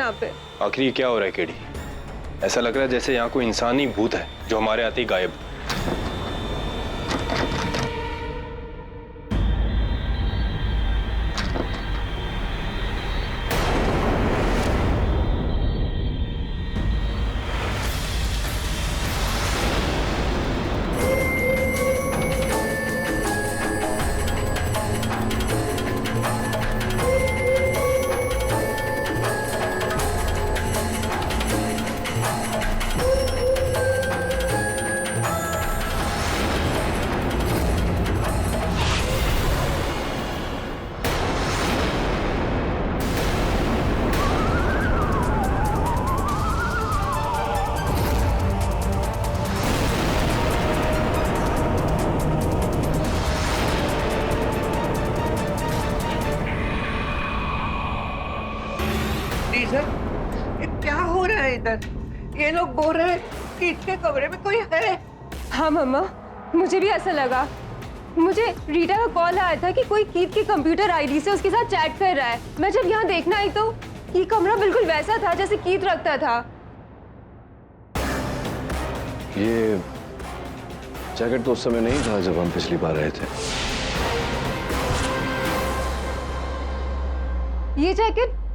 यहाँ पे? आखिर ये क्या हो रहा है केडी? ऐसा लग रहा है जैसे यहाँ कोई इंसानी भूत है जो हमारे आते ही गायब। सर, ये क्या हो रहा है इधर? ये लोग बोल रहे हैं कि इसके कमरे में कोई है। हाँ मम्मा, मुझे भी ऐसा लगा। मुझे रीटा का कॉल आया था कि कोई कीत की कंप्यूटर आईडी से उसके साथ चैट कर रहा है। मैं जब यहाँ देखना आई तो ये कमरा बिल्कुल वैसा था जैसे कीत रखता था। ये जैकेट तो उस समय नहीं था जब हम पिछली बार आए थे। ये जैकेट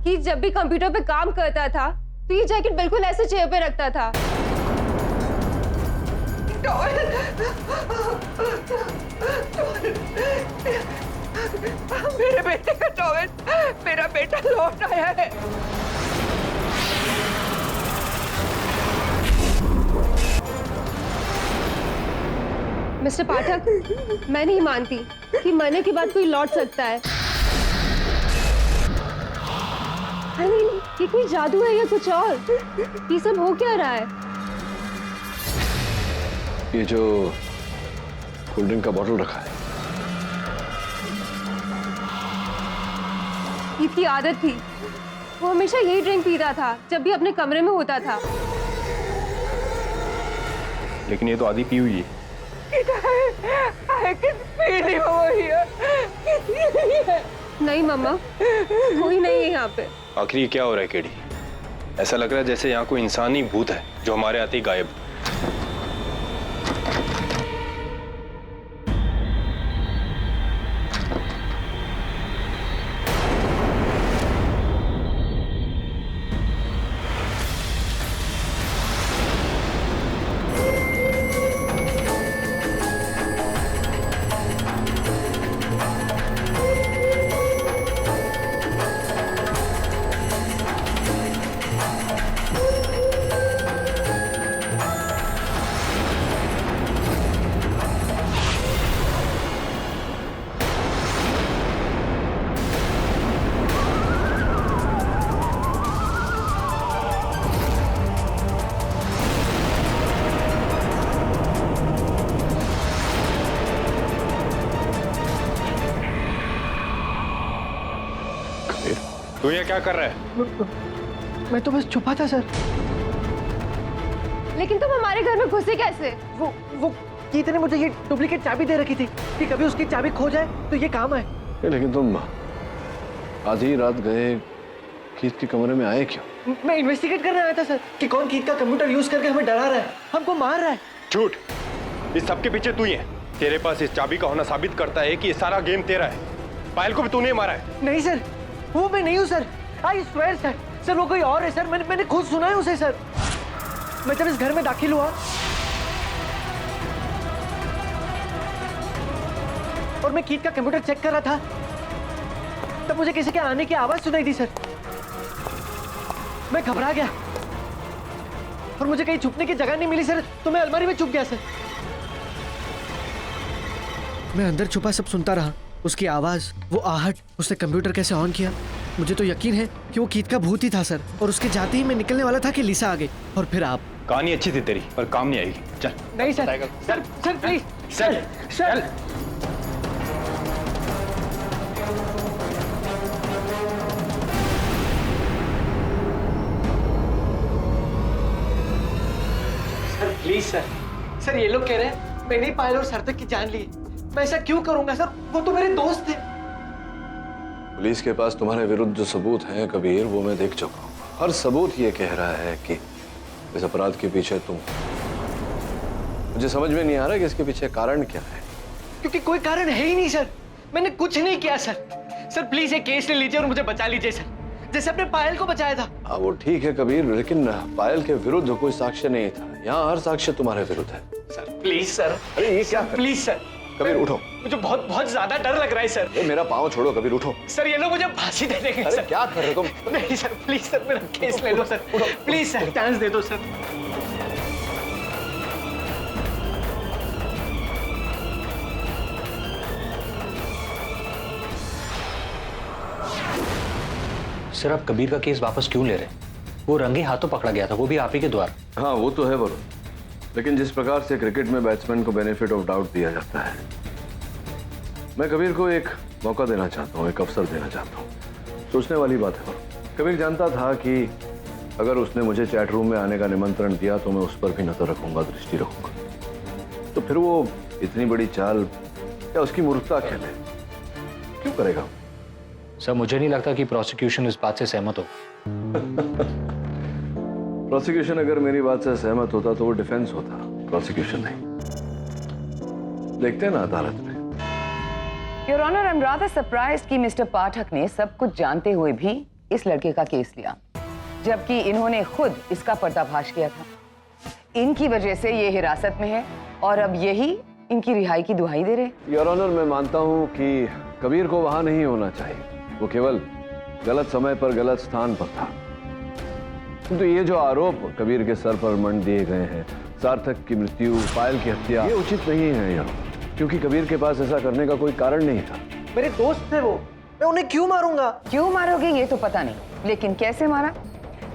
कीत जब भी कंप्यूटर पे काम करता था तो ये जैकेट बिल्कुल ऐसे चेयर पे रखता था। मेरे बेटे का टॉवेल, मेरा बेटा लौट आया है। मिस्टर पाठक, मैं नहीं मानती कि मरने के बाद कोई लौट सकता है। I mean, ये कोई जादू है या कुछ और? ये सब हो क्या रहा है? ये जो कोल्ड ड्रिंक का बॉटल रखा है, इसकी आदत थी। वो हमेशा यही ड्रिंक पीता था जब भी अपने कमरे में होता था। लेकिन ये तो आधी पी हुई है। नहीं मम्मा, कोई नहीं है यहाँ पे। आखिर ये क्या हो रहा है केडी? ऐसा लग रहा है जैसे यहाँ कोई इंसानी भूत है जो हमारे आते ही गायब। तू ये क्या कर रहा है? मैं तो बस छुपा था सर। लेकिन तुम हमारे घर में घुसे कैसे? वो कीत ने मुझे ये डुप्लीकेट चाबी दे रखी थी कि कभी उसकी चाबी खो जाए तो ये काम आए। लेकिन तुम आधी रात गए कीत के कमरे में आए क्यों? मैं इन्वेस्टिगेट करने आया था सर कि कौन कीत का कंप्यूटर यूज करके हमें डरा रहा है, हमको मार रहा है। झूठ! इस सबके पीछे तू ही है। तेरे पास इस चाबी का होना साबित करता है कि ये सारा गेम तेरा है। पायल को भी तूने मारा है। नहीं सर, वो मैं नहीं हूँ sir. I swear sir. Sir वो कोई और है सर। मैंने खुद सुना है उसे सर। मैं जब इस घर में दाखिल हुआ और मैं कीत का कंप्यूटर चेक कर रहा था तब मुझे किसी के आने की आवाज सुनाई दी सर। मैं घबरा गया और मुझे कहीं छुपने की जगह नहीं मिली सर, तो मैं अलमारी में छुप गया सर। मैं अंदर छुपा सब सुनता रहा, उसकी आवाज, वो आहट, उसने कंप्यूटर कैसे ऑन किया। मुझे तो यकीन है कि वो कीत का भूत ही था सर, और उसके जाते ही मैं निकलने वाला था कि लिसा आ गई और फिर आप। कहानी अच्छी थी तेरी पर काम नहीं आएगी। चल। नहीं सर, सर सर प्लीज चल sir. Sir please sir. Sir ये लोग कह रहे हैं मैंने ही पायल और सार्थक की जान ली। मैं ऐसा क्यों करूंगा सर? वो तो मेरे दोस्त थे। पुलिस के पास तुम्हारे विरुद्ध जो सबूत हैं कबीर, वो मैं देख चुका हूँ। हर सबूत ये कह रहा है कि इस अपराध के पीछे तुम। मुझे समझ में नहीं आ रहा कि इसके पीछे कारण क्या है। क्योंकि कोई कारण है ही नहीं सर। मैंने कुछ नहीं किया सर। सर प्लीज एक केस ले लीजिए और मुझे बचा लीजिए सर, जैसे आपने पायल को बचाया था। हाँ वो ठीक है कबीर, लेकिन पायल के विरुद्ध कोई साक्ष्य नहीं था। यहाँ हर साक्ष्य तुम्हारे विरुद्ध है। Sir please sir. अरे ये क्या? Please sir. कबीर उठो। मुझे बहुत बहुत ज्यादा डर लग रहा है सर। ये मेरा पाँव छोड़ो कबीर, उठो। सर ये लोग मुझे फांसी दे देंगे अरे सर। क्या कर रहे हो तुम? नहीं सर प्लीज सर, मेरा केस ले लो सर। प्लीज सर चांस दे दो सर। सर आप कबीर का केस वापस क्यों ले रहे हैं? वो रंगे हाथों पकड़ा गया था, वो भी आप ही के द्वारा। हाँ वो तो है वरुण, लेकिन जिस प्रकार से क्रिकेट में बैट्समैन को बेनिफिट ऑफ डाउट दिया जाता है, मैं कबीर को एक मौका देना चाहता हूँ, एक अवसर देना चाहता हूँ। सोचने वाली बात है वरुण। कबीर जानता था कि अगर उसने मुझे चैट रूम में आने का निमंत्रण दिया तो मैं उस पर भी नजर रखूंगा, दृष्टि रखूंगा। तो फिर वो इतनी बड़ी चाल या उसकी मूर्खता खेले क्यों करेगा? सर मुझे नहीं लगता कि प्रोसिक्यूशन इस बात से सहमत हो। प्रोसिक्यूशन अगर मेरी बात से सहमत होता तो वो डिफेंस होता, प्रोसिक्यूशन नहीं। देखते हैं ना अदालत में। Your honour, I am rather surprised कि मिस्टर पाठक ने सब कुछ जानते हुए भी इस लड़के का केस लिया, जबकि इन्होंने खुद इसका पर्दाफाश किया था। इनकी वजह से ये हिरासत में है और अब यही इनकी रिहाई की दुहाई दे रहे। योर ऑनर, मैं मानता हूं कि कबीर को वहां नहीं होना चाहिए। वो केवल गलत समय पर गलत स्थान पर था। किंतु ये जो आरोप कबीर के सर पर मंड दिए गए हैं, सार्थक की मृत्यु, पायल की हत्या, ये उचित नहीं है यार, क्योंकि कबीर के पास ऐसा करने का कोई कारण नहीं था। मेरे दोस्त थे वो, मैं उन्हें क्यों मारूंगा? क्यों मारोगे ये तो पता नहीं, लेकिन कैसे मारा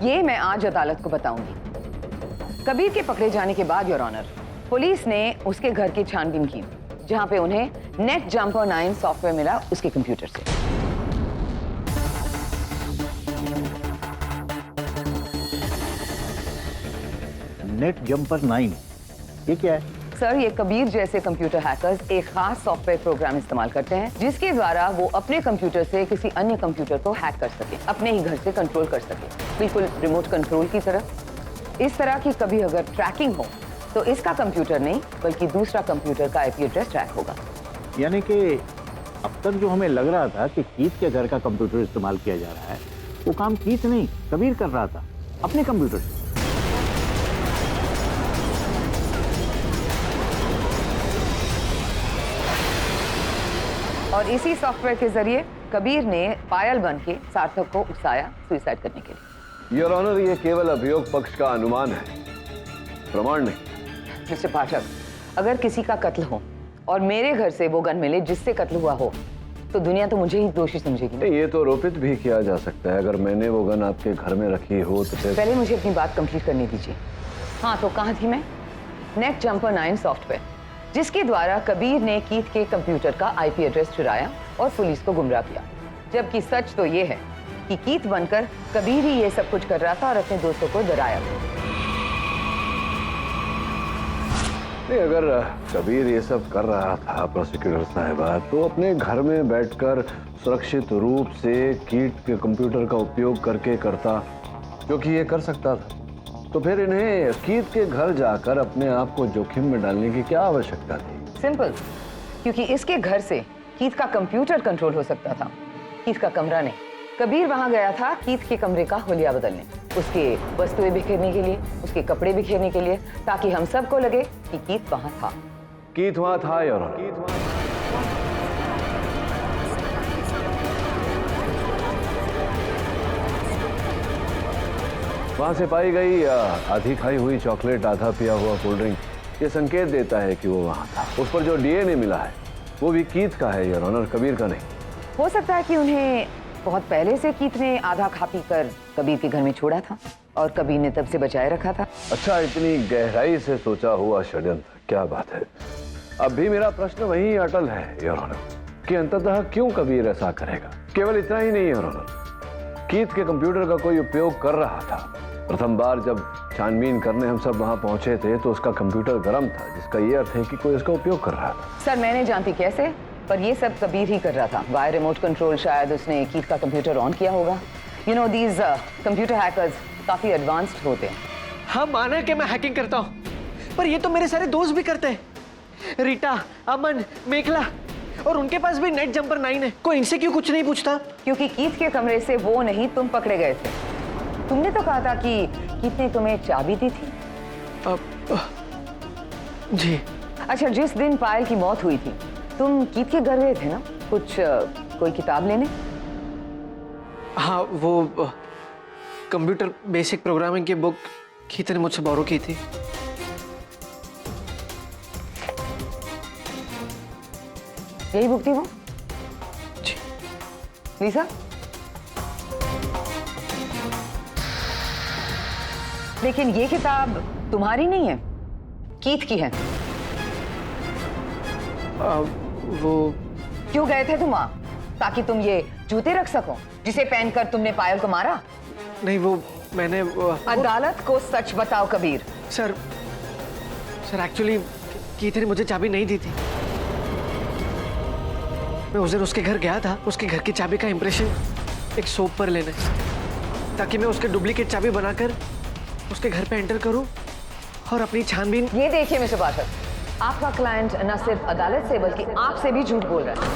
ये मैं आज अदालत को बताऊंगी। कबीर के पकड़े जाने के बाद योर ऑनर, पुलिस ने उसके घर की छानबीन की, जहां पे उन्हें नेट जंपर 9 सॉफ्टवेयर मिला उसके कंप्यूटर से। नेट जंपर 9 ये क्या है? सर ये कबीर जैसे कंप्यूटर हैकर्स एक खास सॉफ्टवेयर प्रोग्राम इस्तेमाल करते हैं, जिसके द्वारा वो अपने कंप्यूटर से किसी अन्य कंप्यूटर को हैक कर सके, अपने ही घर से कंट्रोल कर सके, बिल्कुल रिमोट कंट्रोल की तरह। इस तरह की कभी अगर ट्रैकिंग हो तो इसका कंप्यूटर नहीं बल्कि दूसरा कंप्यूटर का आईपी एड्रेस ट्रैक होगा। यानी कि अब तक जो हमें लग रहा था कि कीथ के घर का कंप्यूटर इस्तेमाल किया जा रहा है, वो काम कीथ नहीं कबीर कर रहा था अपने कंप्यूटर से। और इसी सॉफ्टवेयर के जरिए कबीर ने पायल बन के सार्थक को उकसाया सुसाइड करने के लिए। योर ऑनर, ये केवल अभियोग पक्ष का अनुमान है, प्रमाण नहीं। मिस्टर पाठक, अगर किसी का कत्ल हो और मेरे घर से वो गन मिले जिससे कत्ल हुआ हो, तो दुनिया तो मुझे ही दोषी समझेगी। ये तो आरोपित भी किया जा सकता है। अगर मैंने वो गन आपके घर में रखी हो तो फिर। पहले मुझे अपनी बात कंप्लीट करने दीजिए। हाँ तो कहाँ थी मैं? नेट जंपर 9 सॉफ्टवेयर, जिसके द्वारा कबीर ने कीथ के कंप्यूटर का आईपी एड्रेस चुराया और पुलिस को गुमराह किया, जबकि सच तो ये है कि कीथ बनकर कबीर ही ये सब कुछ कर रहा था और अपने दोस्तों को डराया। नहीं, अगर कबीर ये सब कर रहा था प्रोसिक्यूटर साहिबा, तो अपने घर में बैठकर सुरक्षित रूप से कीथ के कंप्यूटर का उपयोग करके करता, क्योंकि ये कर सकता था। तो फिर इन्हें कीथ के घर जाकर अपने आप को जोखिम में डालने की क्या आवश्यकता थी? सिंपल, क्योंकि इसके घर से कीथ का कंप्यूटर कंट्रोल हो सकता था, कीथ का कमरा नहीं। कबीर वहां गया था कीथ के कमरे का हुलिया बदलने, उसके वस्तुएं बिखेरने के लिए, उसके कपड़े बिखेरने के लिए, ताकि हम सबको लगे कि कीथ वहां था। कीथ वहां था यार। वहां से पाई गई आधी खाई हुई चॉकलेट, आधा पिया हुआ कोल्ड ड्रिंक, ये संकेत देता है कि वो वहां था। उस पर जो डीएनए मिला है वो भी कीथ का है योर ऑनर, कबीर का नहीं। हो सकता है कि उन्हें बहुत पहले से कीथ ने आधा खा पी कर कबीर के घर में छोड़ा था और कबीर ने तब से बचाए रखा था। अच्छा, इतनी गहराई से सोचा हुआ षड्यंत्र, क्या बात है। अब भी मेरा प्रश्न वही अटल है योर ऑनर कि अंततः क्यों कबीर ऐसा करेगा। केवल इतना ही नहीं योर ऑनर, कीथ के कंप्यूटर का कोई उपयोग कर रहा था। प्रथम बार जब छानबीन करने हम सब वहां पहुंचे थे तो उसका कंप्यूटर गर्म था, जिसका ये अर्थ है कि कोई उसका उपयोग कर रहा था। सर मैं नहीं जानती कैसे, पर ये सब कबीर ही कर रहा था। वाया रिमोट कंट्रोल शायद उसने कीथ का कंप्यूटर ऑन किया होगा। You know these computer hackers काफी एडवांस्ड होते हैं। हाँ माना कि मैं हैकिंग करता हूँ, पर ये तो मेरे सारे दोस्त भी करते हैं। रीटा, अमन, मेखला, और उनके पास भी नेट जंपर 9 है। कोई इनसे क्यों कुछ नहीं पूछता? क्योंकि कीथ के कमरे से वो नहीं तुम पकड़े गए थे। तुमने तो कहा था कि कीथ ने तुम्हें चाबी दी थी। जी। अच्छा, जिस दिन पायल की मौत हुई थी तुम कीथ के घर गए थे ना, कोई किताब लेने? हाँ, वो कंप्यूटर बेसिक प्रोग्रामिंग की बुक कीथ ने मुझसे बोरो की थी। यही बुक थी वो? जी। लीसा, लेकिन ये किताब तुम्हारी नहीं है, कीथ की है। वो क्यों गए थे तुम वहां? ताकि तुम ये जूते रख सको जिसे पहनकर तुमने पायल को मारा? नहीं, वो मैंने अदालत को सच बताओ कबीर। सर एक्चुअली कीथ ने मुझे चाबी नहीं दी थी। मैं उस दिन उसके घर गया था, उसके घर की चाबी का इंप्रेशन एक सोप पर लेने, ताकि मैं उसके डुप्लीकेट चाबी बनाकर उसके घर पे एंटर करूं और अपनी छानबीन। ये देखिए मिस्टर पाठक, आपका क्लाइंट न सिर्फ अदालत से बल्कि आपसे भी झूठ बोल रहा है।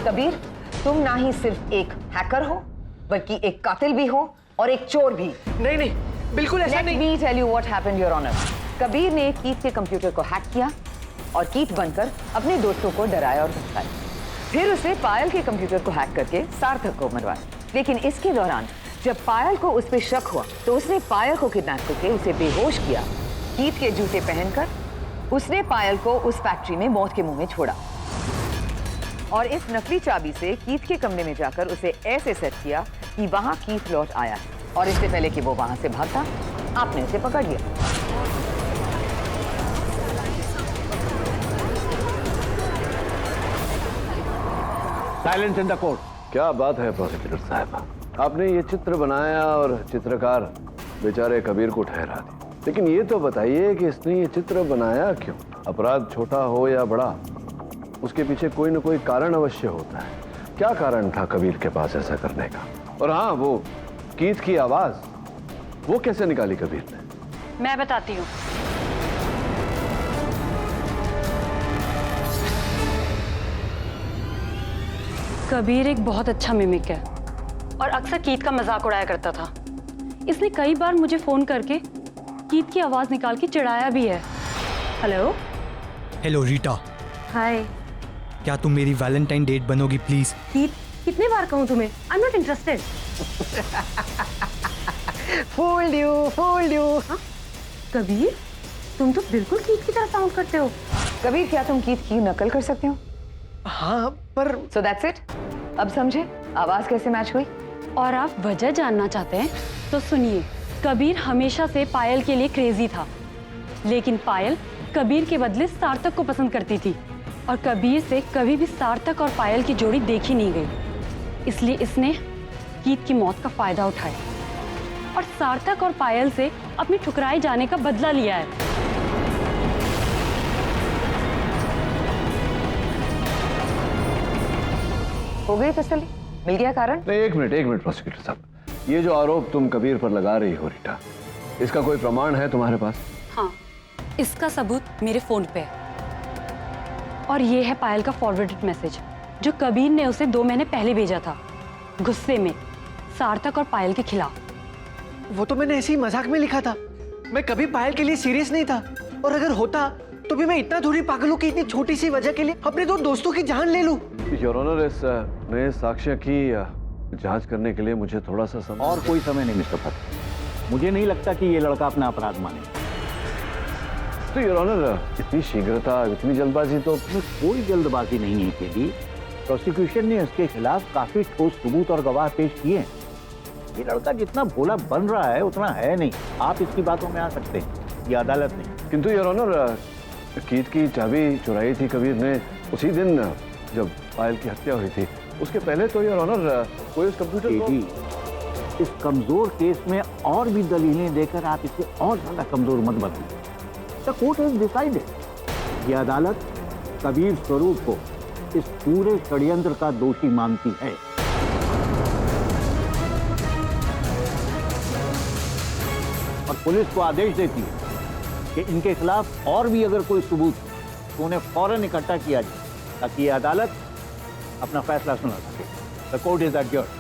कबीर, तुम ना ही सिर्फ एक हैकर हो बल्कि एक कातिल भी हो और एक चोर भी। नहीं, बिल्कुल ऐसा नहीं। Let me tell you what happened, Your Honor. Kabir ने कीथ के कंप्यूटर को हैक किया और कीथ बनकर अपने दोस्तों को डराया और धमकाया। फिर उसने पायल के कंप्यूटर को हैक करके सार्थक को मरवाया। लेकिन इसके दौरान जब पायल को उस पर शक हुआ तो उसने पायल को किडनैप करके उसे बेहोश किया। कीथ के जूते पहनकर उसने पायल को उस फैक्ट्री में मौत के मुंह में छोड़ा और इस नकली चाबी से कीथ के कमरे में जाकर उसे ऐसे सेट किया कि वहां कीथ लौट आया है और इससे पहले कि वो वहां से भागता, आपने उसे पकड़ लिया। Silence in the court. क्या बात है प्रोसिक्यूटर साहब, आपने ये चित्र बनाया और चित्रकार बेचारे कबीर को ठहरा दिया, लेकिन ये तो बताइए कि इसने ये चित्र बनाया क्यों? अपराध छोटा हो या बड़ा, उसके पीछे कोई न कोई कारण अवश्य होता है। क्या कारण था कबीर के पास ऐसा करने का? और हाँ, वो कीथ की आवाज वो कैसे निकाली कबीर ने? मैं बताती हूँ। कबीर एक बहुत अच्छा मिमिक है और अक्सर कीथ का मजाक उड़ाया करता था। इसने कई बार मुझे फोन करके कीथ की आवाज निकाल के चिढ़ाया भी है। Hello hello Rita, hi. क्या तुम मेरी वैलेंटाइन डेट बनोगी प्लीज? कीथ, कितने बार कहूँ तुम्हें, I am not interested. Fool you. Kabir, तुम तो बिल्कुल कीथ की तरह साउंड करते हो। कबीर, क्या तुम कीथ की नकल कर सकते हो? हाँ, पर सो दैट्स इट। अब समझे आवाज कैसे मैच हुई? और आप वजह जानना चाहते हैं तो सुनिए। कबीर हमेशा से पायल के लिए क्रेजी था, लेकिन पायल कबीर के बदले सार्थक को पसंद करती थी और कबीर से कभी भी सार्थक और पायल की जोड़ी देखी नहीं गई। इसलिए इसने कीथ की मौत का फायदा उठाया और सार्थक और पायल से अपने ठुकराए जाने का बदला लिया है। हो गई तसल्ली? मिल गया कारण? नहीं, एक मिनट प्रोसिक्यूटर साहब, ये जो आरोप तुम कबीर पर लगा रही हो रीटा, इसका कोई प्रमाण है तुम्हारे पास? हाँ, इसका सबूत मेरे फोन पे है और ये है पायल का फॉरवर्डेड मैसेज जो कबीर ने उसे 2 महीने पहले भेजा था, गुस्से में सार्थक और पायल के खिलाफ। वो तो मैंने ऐसे ही मजाक में लिखा था। मैं कभी पायल के लिए सीरियस नहीं था, और अगर होता तो भी मैं इतना थोड़ी पागल हूँ कि इतनी छोटी सी वजह के लिए अपने 2 दोस्तों की जान ले लूं। योर ऑनर, इस नए साक्ष्य की जांच करने के लिए मुझे थोड़ा सा समय। और कोई समय नहीं मिस्टर फतेह, मुझे नहीं लगता कि ये लड़का अपना अपराध माने। तो योर ऑनर, इतनी शीघ्रता, इतनी जल्दबाजी तो? कोई जल्दबाजी नहीं है केडी। प्रोसिक्यूशन ने इसके खिलाफ काफी ठोस सबूत और गवाह पेश किए हैं। ये लड़का जितना भोला बन रहा है उतना है नहीं। आप इसकी बातों में आ सकते हैं, ये अदालत नहीं। किंतु योर ऑनर, कीथ की चाबी चुराई थी कबीर ने उसी दिन जब पायल की हत्या हुई थी। उसके पहले तो योर ऑनर कोई उस कंप्यूटर को... इस कमजोर केस में और भी दलीलें देकर आप इसे और ज्यादा कमजोर मत बनाइए। The court has decided. ये अदालत कबीर स्वरूप को इस पूरे षड्यंत्र का दोषी मानती है। और पुलिस को आदेश देती है कि इनके खिलाफ और भी अगर कोई सबूत हो तो उन्हें फौरन इकट्ठा किया जाए ताकि ये अदालत अपना फैसला सुना सके। The court is adjourned.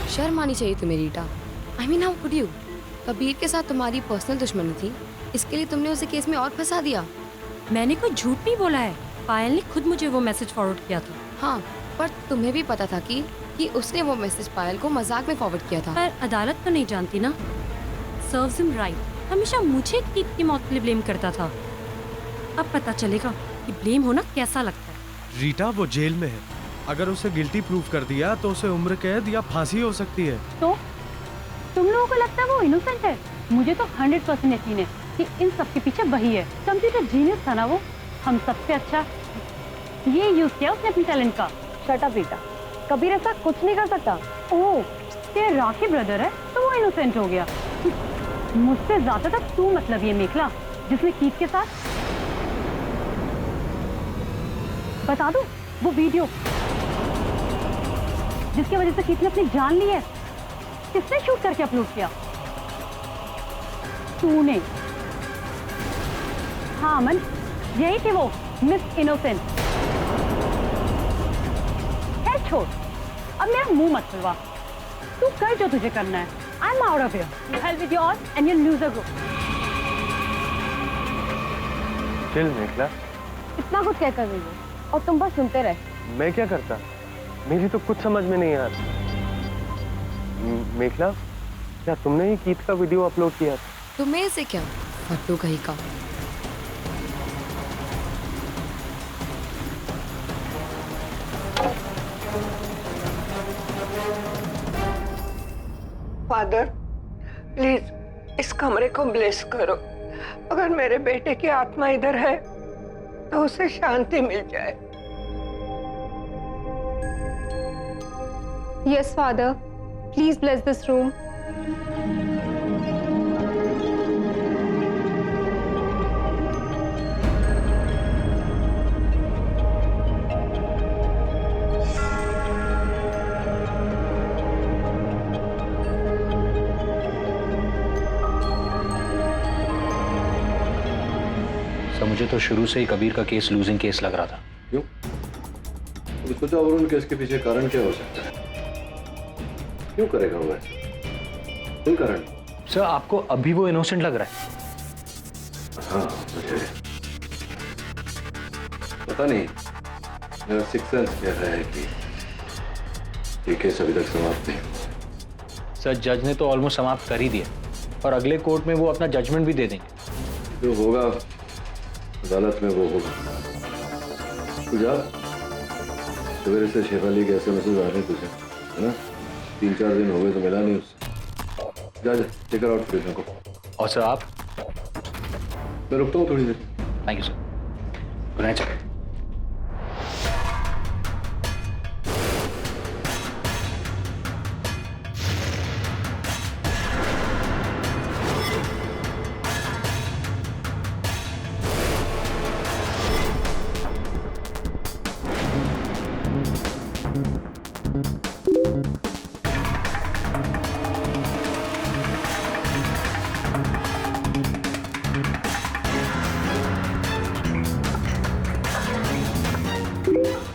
शर्म आनी चाहिए तुम्हें Rita. I mean how could you? Kabir के साथ तुम्हारी पर्सनल दुश्मनी थी, इसके लिए तुमने उसे केस में और फंसा दिया। मैंने कोई झूठ नहीं बोला है। पायल ने खुद मुझे वो मैसेज फॉरवर्ड किया था। हाँ, पर तुम्हें भी पता था कि उसने वो मैसेज पायल को मजाक में फॉरवर्ड किया था। पर अदालत तो नहीं जानती ना। Serves him right. हमेशा मुझे कीत की मौत के लिए ब्लेम करता था। अब पता चलेगा कि ब्लेम होना कैसा लगता है। रीटा वो जेल में है, अगर उसे गिल्टी प्रूव कर दिया तो उसे उम्र कैद या फांसी हो सकती है। तो तुम लोगों को लगता है वो इनोसेंट है? मुझे तो 100% यकीन है कि इन सब के पीछे वही है। कंप्यूटर जीनियस था ना वो, हम सबसे अच्छा। ये यूज किया उसने अपने टैलेंट का। शट अप रीटा, कबीर ऐसा कुछ नहीं कर सकता। ओह, तेरा राखी ब्रदर है तो वो इनोसेंट हो गया। मुझसे ज्यादा तक तू मतलब ये मेखला जिसने कीत के साथ। बता दूं वो वीडियो जिसकी वजह से कीत ने अपनी जान ली है, किसने शूट करके अपलोड किया? तूने। हाँ अमन, यही थी वो मिस इनोसेंट। खैर छोड़, अब मेरा मुंह मत खुलवा। तू कर जो तुझे करना है। I am out of here. You help with yours and you loser group. Chill Mekhala. इतना कुछ क्या कर रही हो और तुम बस सुनते रहे। मैं क्या करता? मेरी तो कुछ समझ में नहीं आ रहा। मेखला, क्या तुमने ही कीत का वीडियो अपलोड किया था? तुम्हें से क्या फट्टू कहीं का। फादर प्लीज इस कमरे को ब्लेस करो। अगर मेरे बेटे की आत्मा इधर है तो उसे शांति मिल जाए। Yes, Father. Please bless this room. Sir मुझे तो शुरू से ही कबीर का केस लूजिंग केस लग रहा था। क्यों? तो सोचा वरुण केस के पीछे कारण क्या हो सकता है? क्यों करेगा वो ऐसा? कोई कारण? सर आपको अभी वो इनोसेंट लग रहा है? हाँ मुझे पता नहीं, मेरा सिक्स सेंस कह रहा है कि ये केस अभी तक समाप्त नहीं हुआ। सर जज ने तो ऑलमोस्ट समाप्त कर ही दिया और अगले कोर्ट में वो अपना जजमेंट भी दे देंगे। जो होगा अदालत में वो होगा। तू जा, सवेरे से शेफाली के एसएमएस आ रहे तुझे, है ना? 3-4 दिन हो गए तो मिला नहीं उससे। जा टेकर आउट कर को। और सर आप? मैं रुकता हूँ थोड़ी देर। Thank you sir. Good night sir.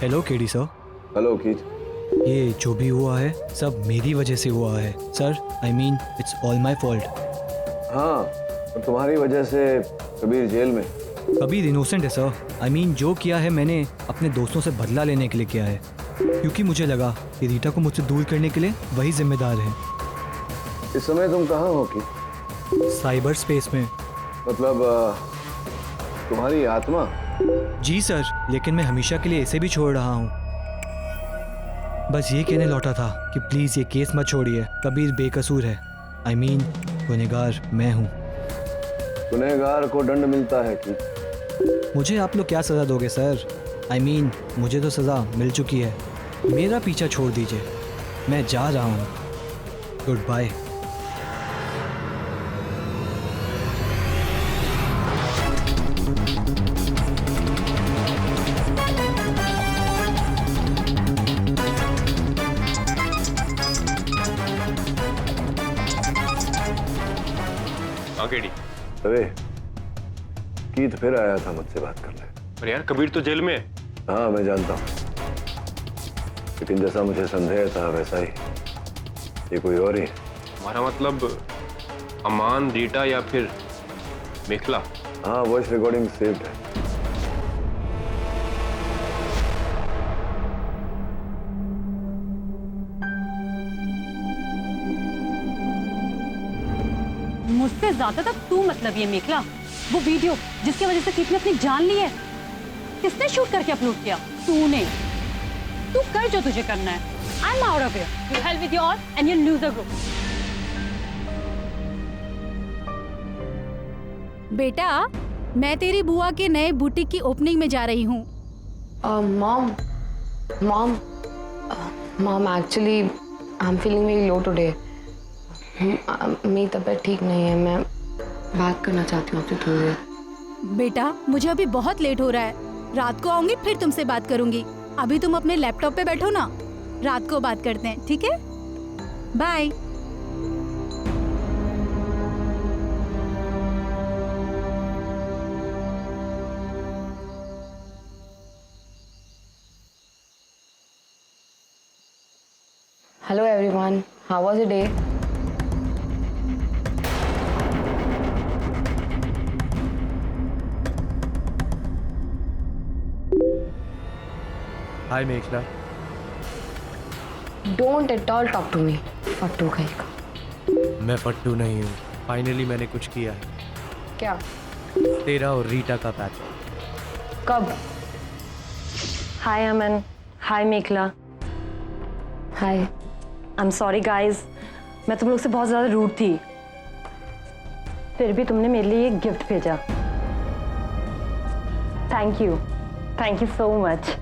Hello KD sir. Hello Keith. ये जो भी हुआ है सब मेरी वजह से हुआ है sir. I mean it's all my fault. हाँ, तो तुम्हारी वजह से कबीर जेल में। कबीर इनोसेंट है सर। आई मीन जो किया है मैंने अपने दोस्तों से बदला लेने के लिए किया है, क्योंकि मुझे लगा कि रीटा को मुझसे दूर करने के लिए वही जिम्मेदार है। इस समय तुम कहाँ हो कीथ? साइबर स्पेस में। मतलब तुम्हारी आत्मा? जी सर, लेकिन मैं हमेशा के लिए इसे भी छोड़ रहा हूँ। बस ये कहने लौटा था कि प्लीज ये केस मत छोड़िए, कबीर बेकसूर है। आई मीन गुनहगार मैं हूँ। गुनहगार को दंड मिलता है कि मुझे आप लोग क्या सजा दोगे सर? I mean, मुझे तो सज़ा मिल चुकी है। मेरा पीछा छोड़ दीजिए, मैं जा रहा हूँ। Good bye. हाँ केडी। अरे कीथ फिर आया था मुझसे बात करने। पर यार कबीर तो जेल में है। हाँ मैं जानता हूँ, लेकिन जैसा मुझे संदेह था वैसा ही ये कोई और ही है। हमारा मतलब अमान, रीटा या फिर मेखला? हाँ, वॉइस रिकॉर्डिंग सेव्ड है। मुझसे ज्यादा तक तू मतलब ये मेखला, वो वीडियो जिसकी वजह से कीथ ने अपनी जान ली है, किसने शूट करके अपलोड किया? तूने। तू कर जो तुझे करना है। I am out of here. You help with your and you lose the group. बेटा, मैं तेरी बुआ के नए बुटीक की ओपनिंग में जा रही हूँ। Mom actually I am feeling very low today. मेरी तबीयत ठीक नहीं है, मैं बात करना चाहती हूँ आपसे थोड़ी देर। बेटा, मुझे अभी बहुत लेट हो रहा है, रात को आऊंगी फिर तुमसे बात करूंगी। अभी तुम अपने लैपटॉप पे बैठो ना, रात को बात करते हैं, ठीक है? Bye. Hello everyone, how was your day? Hi Mekhala. Don't at all talk to me, फट्टू कहीं का। मैं फट्टू नहीं हूँ, फाइनली मैंने कुछ किया है। क्या? तेरा और रीटा का पैच। कब? हाय अमन, हाय मेखला। हाय। आई एम सॉरी गाइज, मैं तुम लोग से बहुत ज़्यादा रूड थी, फिर भी तुमने मेरे लिए एक गिफ्ट भेजा। Thank you so much.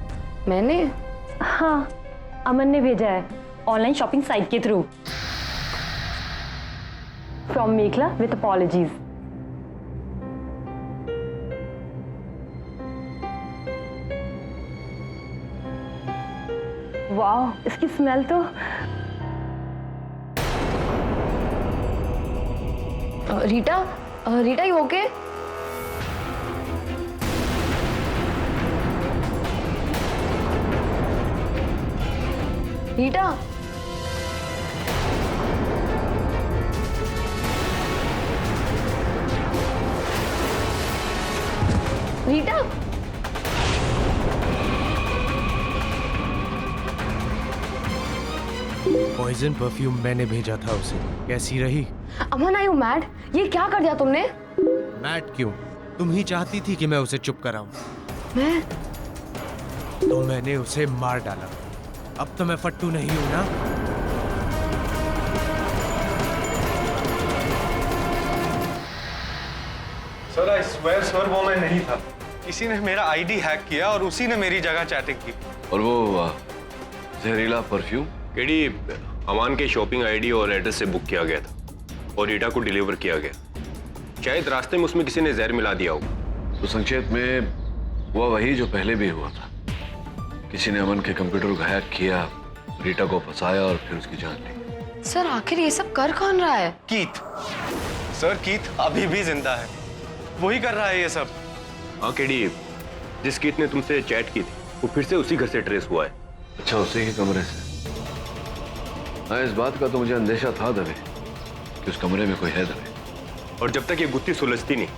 मैंने? हाँ, अमन ने भेजा है ऑनलाइन शॉपिंग साइट के through. From Mekhala with apologies. वाह, इसकी स्मेल तो Rita, you okay? Rita, Rita, poison perfume मैंने भेजा था उसे, कैसी रही? Aman are you mad? ये क्या कर दिया तुमने? मैड क्यों? तुम ही चाहती थी कि मैं उसे चुप कराऊं। मैं? तो मैंने उसे मार डाला। अब तो मैं फट्टू नहीं हूं ना? सर आई स्वेयर सर वो मैं नहीं था। किसी ने मेरा आईडी हैक किया और उसी ने मेरी जगह चैटिंग की। और वो जहरीला परफ्यूम केडी अमान के शॉपिंग आईडी और एड्रेस से बुक किया गया था और रीटा को डिलीवर किया गया। शायद रास्ते में उसमें किसी ने जहर मिला दिया हो। तो संक्षेप में हुआ वही जो पहले भी हुआ था। किसी ने अमन के कंप्यूटर को हैक किया, रीटा को फंसाया और फिर उसकी जान ली। सर आखिर ये सब कर कौन रहा है? कीथ। सर कीथ अभी भी जिंदा है, वही कर रहा है ये सब। हाँ केडी, जिस कीथ ने तुमसे चैट की थी वो फिर से उसी घर से ट्रेस हुआ है। अच्छा, उसी के कमरे से? हाँ, इस बात का तो मुझे अंदेशा था दवे कि उस कमरे में कोई है दवे। और जब तक ये गुत्थी सुलझती नहीं,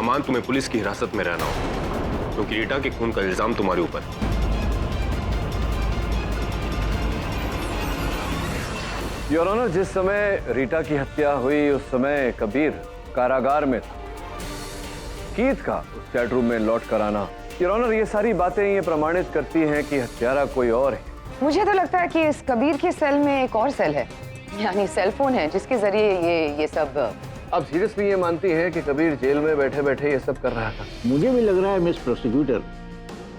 अमान तुम्हें पुलिस की हिरासत में रहना होगा, क्योंकि रीटा के खून का इल्जाम तुम्हारे ऊपर है। योर ऑनर, जिस समय रीटा की हत्या हुई उस समय कबीर कारागार में था। कीथ का उस चैट रूम में लौट कर आना, योर ऑनर, ये सारी बातें ये प्रमाणित करती हैं कि हत्यारा कोई और है। मुझे तो लगता है कि इस कबीर के सेल में एक और सेल है, यानी सेल फोन है, जिसके जरिए ये सब। आप सीरियसली ये मानती हैं कि कबीर जेल में बैठे बैठे ये सब कर रहा था? मुझे भी लग रहा है मिस प्रोसिक्यूटर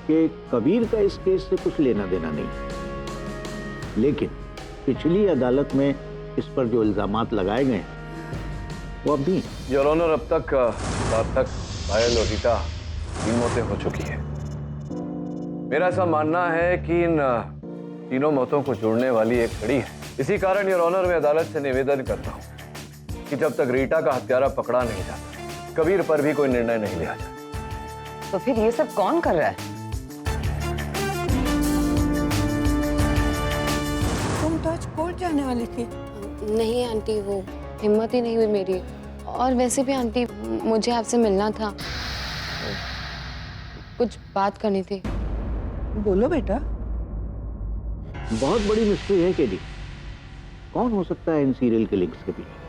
कि कबीर का इस केस से कुछ लेना देना नहीं, लेकिन पिछली अदालत में इस पर जो इल्जामात लगाए गए वो अब भी। योर ऑनर, अब तक सार्थक, पायल और रीटा 3 मौतें हो चुकी है। मेरा ऐसा मानना है कि इन तीनों मौतों को जोड़ने वाली एक कड़ी है। इसी कारण योर ऑनर, मैं अदालत से निवेदन करता हूं कि जब तक रीटा का हत्यारा पकड़ा नहीं जाता, कबीर पर भी कोई निर्णय नहीं लिया जाए। तो फिर ये सब कौन कर रहा है? तुम तो आज कोर्ट जाने वाली थी। नहीं आंटी, वो हिम्मत ही नहीं हुई मेरी। और वैसे भी आंटी, मुझे आपसे मिलना था, कुछ बात करनी थी। बोलो बेटा। बहुत बड़ी मिस्ट्री है केडी। कौन हो सकता है इन सीरियल किलिंग्स के पीछे?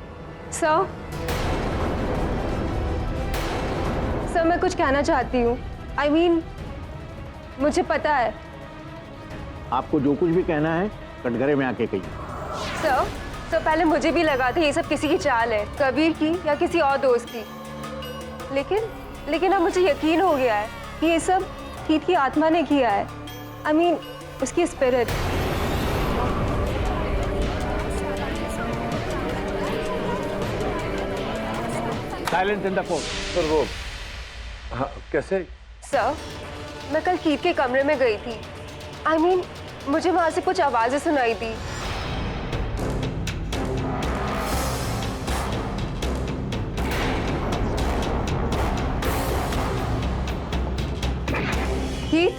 सर मैं कुछ कहना चाहती हूँ। I mean, मुझे पता है। आपको जो कुछ भी कहना है कटघरे में आके कहिए। सर पहले मुझे भी लगा था ये सब किसी की चाल है, कबीर की या किसी और दोस्त की। लेकिन अब मुझे यकीन हो गया है कि ये सब कीत की आत्मा ने किया है। I mean, उसकी spirit. Silence in the court. Sir वो कैसे? सर मैं कल कीत के कमरे में गई थी। I mean, मुझे वहां से कुछ आवाजें सुनाई दी। कीत,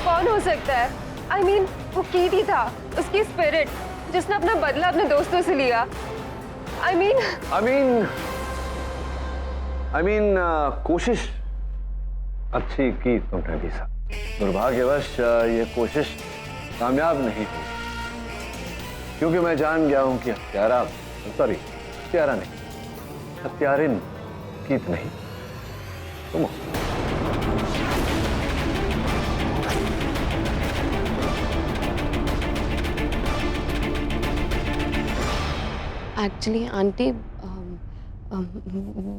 कौन हो सकता है? I mean, वो कीट ही था, उसकी स्पिरिट जिसने अपना बदला अपने दोस्तों से लिया। I mean, कोशिश अच्छी की तुमने भी सा। दुर्भाग्यवश ये कोशिश कामयाब नहीं हुई, क्योंकि मैं जान गया हूं कि हत्यारा नहीं, हत्यारिन कीत नहीं, तुम हो। एक्चुअली आंटी,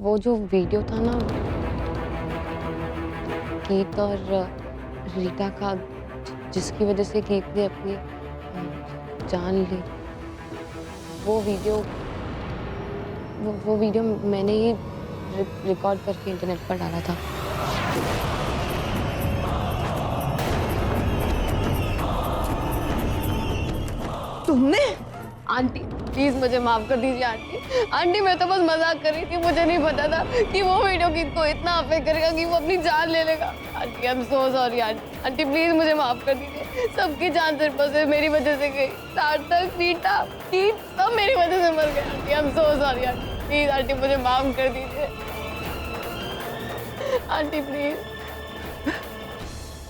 वो जो वीडियो था ना कीत और रीटा का, जिसकी वजह से कीत ने अपनी जान ली, वो वीडियो मैंने ही रिकॉर्ड करके इंटरनेट पर डाला था। तुमने? आंटी प्लीज मुझे माफ कर दीजिए आंटी, मैं तो बस मजाक कर रही थी। मुझे नहीं पता था कि वो वीडियो कीत को इतना अफेक्ट करेगा कि वो अपनी जान ले लेगा। Aunty I am so sorry aunty please मुझे माफ कर दीजिए। सबकी जान सिर पर से मेरी वजह से गई। सार्थक, रीटा, कीत सब मेरी वजह से मर गए। Aunty I am so sorry aunty, please aunty मुझे माफ कर दीजिए आंटी प्लीज।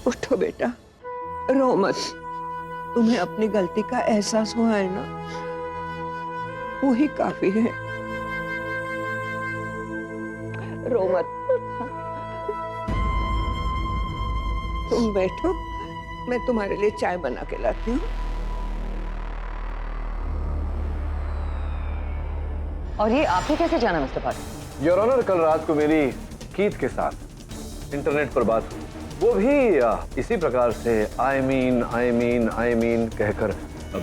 उठो बेटा, रो मत। तुम्हें अपनी गलती का एहसास हुआ है ना, वो ही काफी है। रो मत। तुम बैठो, मैं तुम्हारे लिए चाय बना के लाती हूँ। और ये आपने कैसे जाना मिस्टर पाटिल? योर ऑनर, कल रात को मेरी कीत के साथ इंटरनेट पर बात हुई। वो भी इसी प्रकार से आई मीन कहकर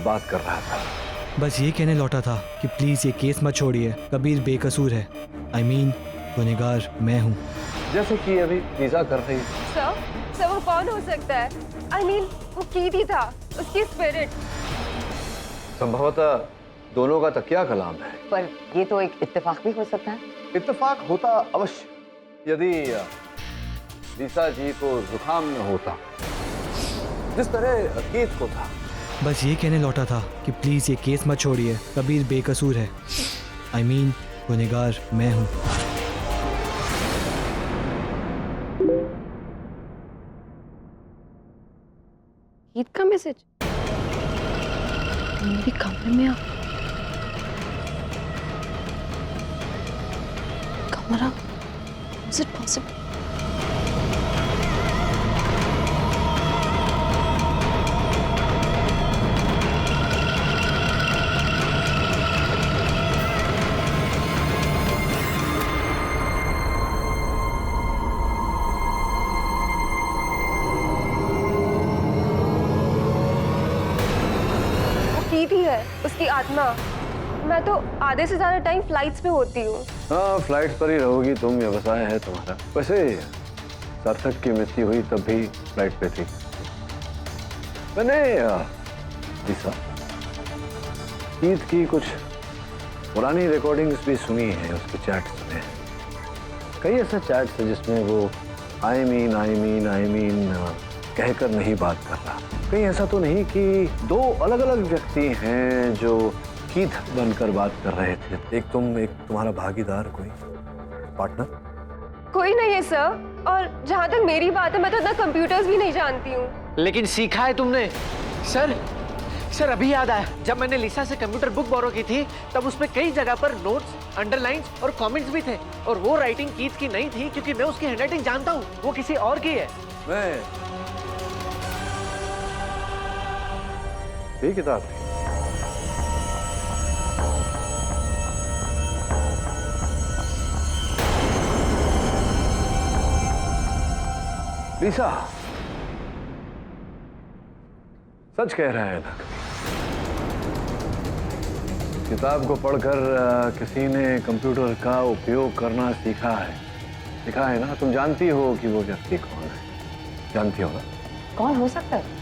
बात कर रहा था। बस ये कहने लौटा था कि प्लीज ये केस मत छोड़िए, कबीर बेकसूर है। आई मीन, गुनहगार मैं हूँ। जैसे कि अभी लीजा कर रही है। सर वो कौन हो सकता है? I mean, वो कीट ही था, उसकी स्पिरिट। संभवतः दोनों का तकिया कलाम है, पर ये तो एक इत्तेफाक भी हो सकता है। इत्तेफाक होता अवश्य यदि लीसा जी को जुकाम न होता जिस तरह कीत को था। बस ये कहने लौटा था कि प्लीज़ ये केस मत छोड़िए, कबीर बेकसूर है। आई मीन गुनहगार मैं हूँ। ईद का मैसेज मेरे कमरे में कमरा, इज इट पॉसिबल? कीत ही है, उसकी आत्मा। मैं तो आधे से ज्यादा टाइम फ्लाइट्स पे होती हूँ। हाँ, फ्लाइट पर ही रहोगी तुम, व्यवसाय है तुम्हारा। वैसे सार्थक की मृत्यु हुई तब भी फ्लाइट पे थी। मैंने लिसा कीत की कुछ पुरानी रिकॉर्डिंग्स भी सुनी है, उसके चैट्स में कई ऐसे चैट्स है जिसमें वो आई मीन कहकर नहीं बात कर रहा। कहीं ऐसा तो नहीं कि दो अलग अलग व्यक्ति हैं जो कीत बनकर बात कर रहे थे? एक तुम, एक तुम्हारा भागीदार, कोई पार्टनर? कोई नहीं है सर, और जहाँ तक मेरी बात है मैं तो इतना कंप्यूटर्स भी नहीं जानती हूँ। लेकिन सीखा है तुमने? सर अभी याद आया, जब मैंने लिसा से कंप्यूटर बुक बोरो की थी तब उसमें कई जगह पर नोट्स, अंडरलाइंस और कमेंट्स भी थे, और वो राइटिंग कीत की नहीं थी क्योंकि मैं उसकी हैंडराइटिंग जानता हूँ, वो किसी और की है। ये किताब थी। लिसा सच कह रहा है ना? किताब को पढ़कर किसी ने कंप्यूटर का उपयोग करना सीखा है ना? तुम जानती हो कि वो व्यक्ति कौन है? जानती हो ना? कौन हो सकता है?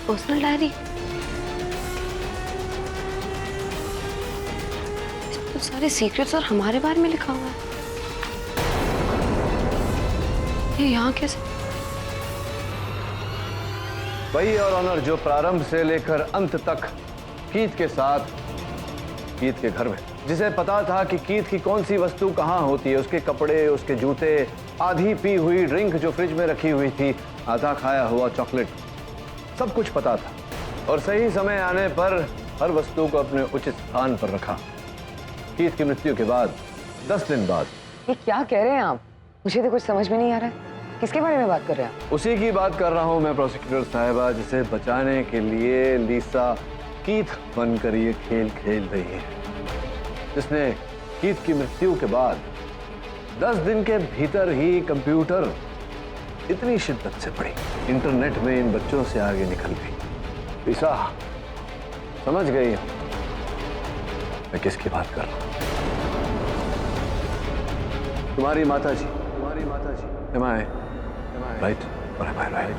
पर्सनल डायरी, इसमें तो सारे सीक्रेट्स और हमारे बारे में लिखा हुआ है। ये यहाँ कैसे? वही और ऑनर जो प्रारंभ से लेकर अंत तक कीत के साथ, कीत के घर में, जिसे पता था कि कीत की कौन सी वस्तु कहाँ होती है, उसके कपड़े, उसके जूते, आधी पी हुई ड्रिंक जो फ्रिज में रखी हुई थी, आधा खाया हुआ चॉकलेट, सब कुछ पता था। और सही समय आने पर हर वस्तु को अपने उचित स्थान पर रखा। कीत की मृत्यु के बाद 10 दिन बाद। ये क्या कह रहे हैं आप? मुझे तो कुछ समझ में नहीं आ रहा है। किसके बारे में बात कर रहे हैं आप? उसी की बात कर रहा हूं मैं, प्रोसिक्यूटर साहिबा, जिसे बचाने के लिए लिसा कीत बनकर ये खेल खेल रही है, जिसने कीत की मृत्यु के बाद 10 दिन के भीतर ही कंप्यूटर इतनी शिद्दत से पड़ी, इंटरनेट में इन बच्चों से आगे निकल गई। लिसा समझ गई मैं किसकी बात कर रहा हूं? तुम्हारी माता जी। Am I right or am I right?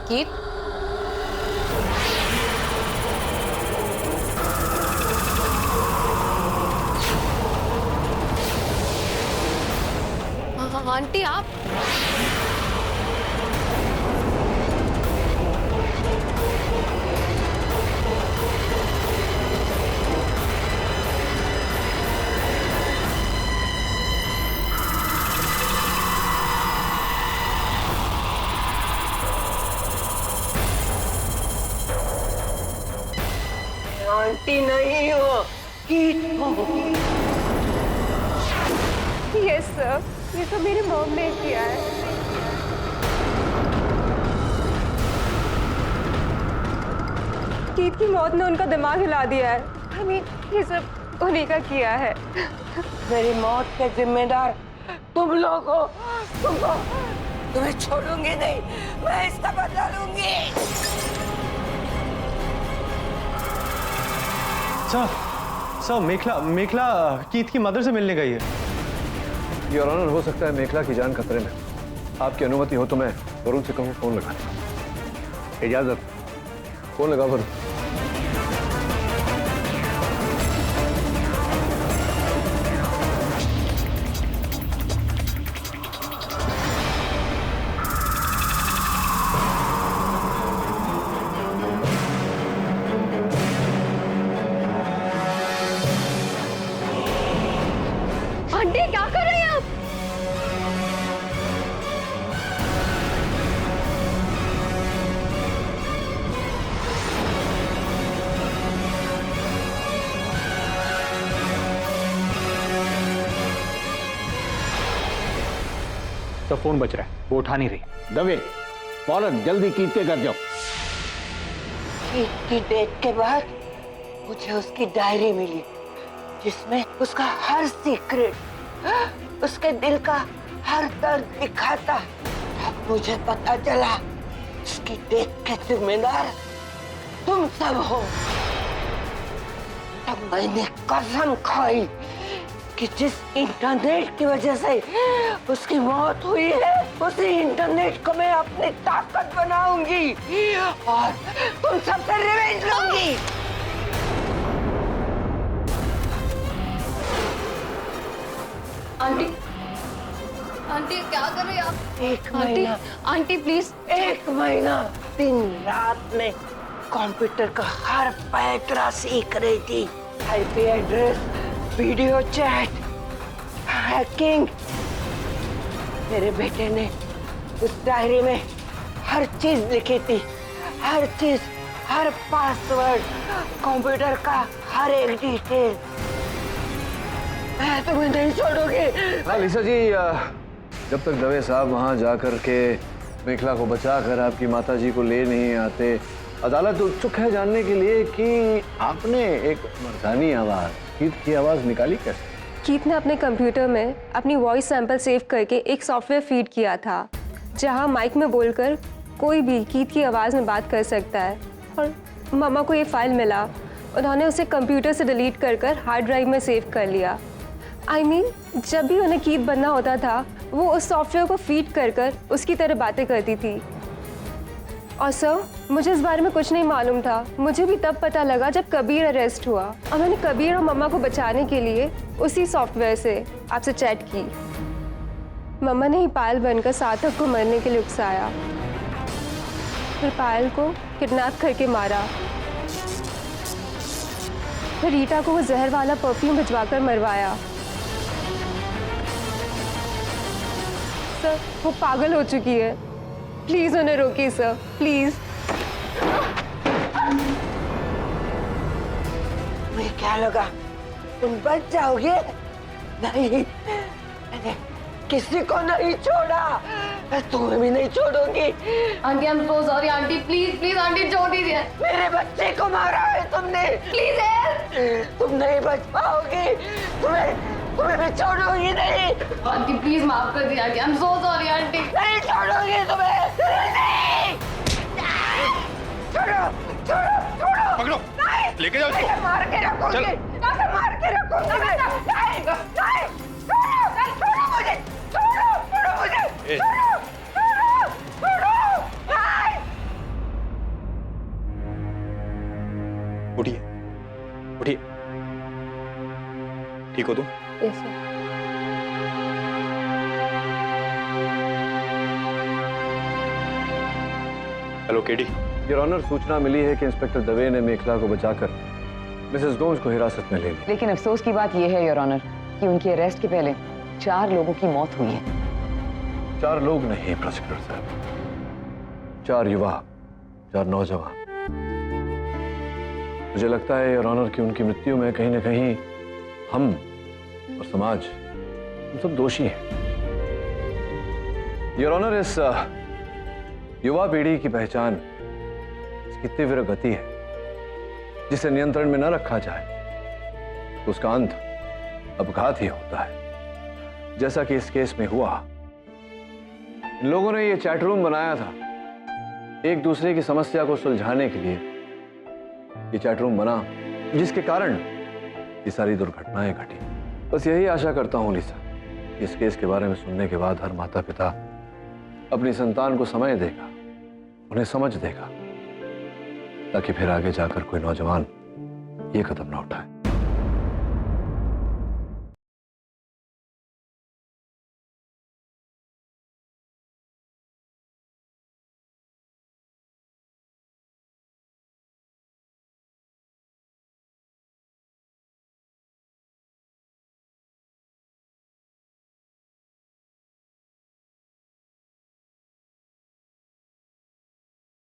कीत, आंटी आप? आंटी आंटी नहीं हो, कीथ हो। यस सर, ये तो मेरी मॉम ने किया है। कीथ की मौत ने उनका दिमाग हिला दिया है। I mean, ये सब उन्हीं का किया है। मेरी मौत के जिम्मेदार तुम लोग हो। तुम्हें छोड़ूंगी नहीं, मैं इसका बदला लूंगी। सर मेखला कीथ की मदर से मिलने गई है। योर ऑनर, हो सकता है मेखला की जान खतरे में। आपकी अनुमति हो तो मैं वरुण से कहूँ फोन लगा। इजाजत, फोन लगा वरुण। आंटी क्या कर रहे हैं आप? तो फोन बज रहा है, वो उठा नहीं रही। दवे, फौरन जल्दी कीथ के घर जाओ। कीथ की डेथ के बाद मुझे उसकी डायरी मिली, जिसमें उसका हर सीक्रेट, उसके दिल का हर दर्द लिखा था। अब मुझे पता चला उसकी डेथ के जिम्मेदार तुम सब हो। तब मैंने कसम खाई कि जिस इंटरनेट की वजह से उसकी मौत हुई है, उसी इंटरनेट को मैं अपनी ताकत बनाऊंगी और तुम सबसे रिवेंज लूंगी। आंटी, आंटी क्या कर रही हैं आप? एक महीना, आंटी प्लीज। एक महीना दिन रात में कंप्यूटर का हर पैतरा सीख रही थी। IP address, video chat, hacking. मेरे बेटे ने उस डायरी में हर चीज लिखी थी, हर चीज, हर पासवर्ड, कंप्यूटर का हर एक डिटेल। मैं तुम्हें नहीं छोड़ूंगी। हाँ लिसा जी, जब तक दवे साहब वहाँ जाकर के मेखला को बचाकर आपकी माताजी को ले नहीं आते, अदालत उत्सुक है जानने के लिए कि आपने एक मर्दानी आवाज, कीथ की आवाज निकाली कैसे? कीथ ने अपने कंप्यूटर में अपनी वॉइस सैंपल सेव करके एक सॉफ्टवेयर फीड किया था, जहां माइक में बोलकर कोई भी कीथ की आवाज़ में बात कर सकता है। और मम्मा को ये फाइल मिला, उन्होंने उसे कंप्यूटर से डिलीट कर हार्ड ड्राइव में सेव कर लिया। I mean, जब भी उन्हें कीथ बनना होता था, वो उस सॉफ्टवेयर को फीड कर उसकी तरह बातें करती थी। और सर, मुझे इस बारे में कुछ नहीं मालूम था। मुझे भी तब पता लगा जब कबीर अरेस्ट हुआ और मैंने कबीर और मम्मा को बचाने के लिए उसी सॉफ्टवेयर से आपसे चैट की। मम्मा ने ही पायल बनकर सार्थक को मरने के लिए उकसाया, फिर पायल को किडनैप करके मारा, फिर रीटा को वो जहर वाला परफ्यूम भिजवाकर मरवाया। सर, वो पागल हो चुकी है। प्लीज उन्हें रोकिए सर, प्लीज। मुझे क्या लगा तुम बच जाओगे? नहीं, मैंने किसी को नहीं छोड़ा, मैं तुम्हें भी नहीं छोड़ूंगी। Aunty I am so sorry aunty, please please aunty छोड़ दीजिए। मेरे बच्चे को मारा है तुमने, प्लीज हेल्प। तुम नहीं बच पाओगी, तुम्हें मैं छोड़ूंगी नहीं। आंटी प्लीज माफ कर दिया aunty, I am so sorry aunty. नहीं छोड़ूंगी तुम्हें, नहीं। छोड़ो, छोड़ो, छोड़ो। पकड़ो, लेके जाओ इसको। मार के रखूंगी, मार के रखूंगी। नहीं, नहीं, छोड़ो मुझे, छोड़ो मुझे, छोड़ो, नहीं। उठिए, उठिए। ठीक हो तुम? Yes sir. Hello KD. Your honour, सूचना मिली है कि इंस्पेक्टर दवे ने मेखला को बचाकर मिसेस गोम्स को हिरासत में ले लिया। लेकिन अफसोस की बात यह है योर ऑनर कि उनके अरेस्ट के पहले 4 लोगों की मौत हुई है। 4 लोग नहीं प्रोसिक्यूटर साहब, 4 युवा, 4 नौजवान। मुझे लगता है योर ऑनर की उनकी मृत्यु में कहीं ना कहीं हम और समाज हम सब दोषी हैं। योर ऑनर, इस युवा पीढ़ी की पहचान इसकी तीव्र गति है, जिसे नियंत्रण में न रखा जाए तो उसका अंत अपघात ही होता है, जैसा कि इस केस में हुआ। इन लोगों ने ये चैट रूम बनाया था एक दूसरे की समस्या को सुलझाने के लिए। ये चैट रूम बना जिसके कारण ये सारी दुर्घटनाएं घटी। बस यही आशा करता हूं लिसा, इस केस के बारे में सुनने के बाद हर माता पिता अपनी संतान को समय देगा, उन्हें समझ देगा, ताकि फिर आगे जाकर कोई नौजवान ये कदम न उठाए।